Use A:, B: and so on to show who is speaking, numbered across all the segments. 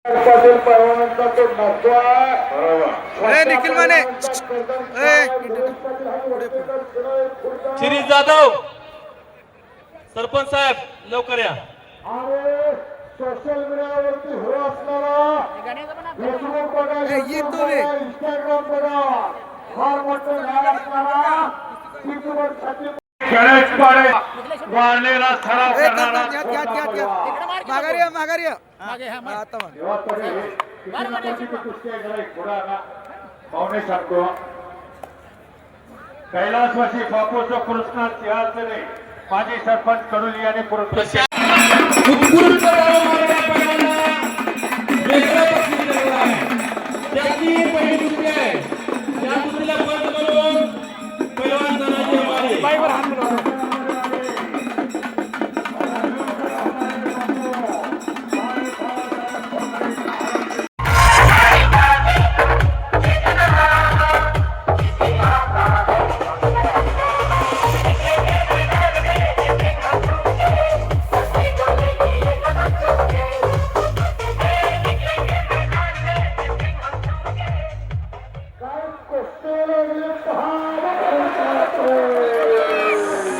A: पाटील परवानंतर तो नाचवा
B: निखिल माने
C: शिरीष जाधव सरपंच साहेब लवकर या.
A: आणि सोशल मीडियावरती हो असणारा फेसबुक बघा, YouTube बघा, इंस्टाग्राम बघा, फार मोठं नाव असणारा युट्यूबर साठी गणेश पाडे वाढलेला सराव करणारा पाहुणे सांगतो कैलासवासी बापूचा कृष्णा सिंहासने माजी सरपंच कडोली यांनी पुरस्कार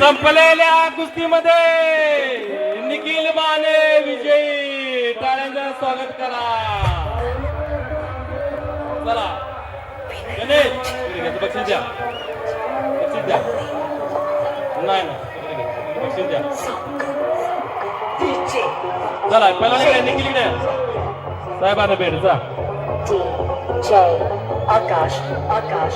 A: संपलेल्या कुस्तीमध्ये निखिल माने विजयी. टाळ्यांचं स्वागत करा. चला गणेश बक्षीस द्या, बक्षीस द्या. नाही बक्षीस द्या. चला पहिला इकडे निखिल इकडे साहेबांना भेट जा.
D: आकाश आकाश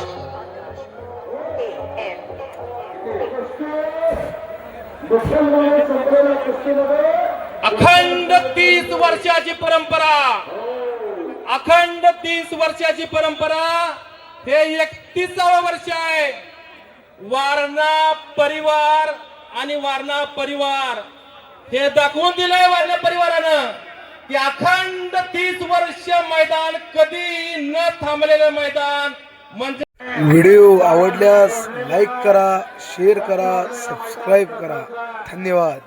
C: अखंड 30 वर्षाची परंपरा, अखंड 30 वर्षाची परंपरा. हे 31वे वर्ष आहे. वारणा परिवार आणि वारणा परिवार हे दाखवून दिलंय वारणा परिवारानं की अखंड 30 वर्ष मैदान कधी न थांबलेलं मैदान. म्हणजे
B: व्हिडिओ आवडल्यास लाईक करा, शेअर करा, सबस्क्राईब करा. धन्यवाद.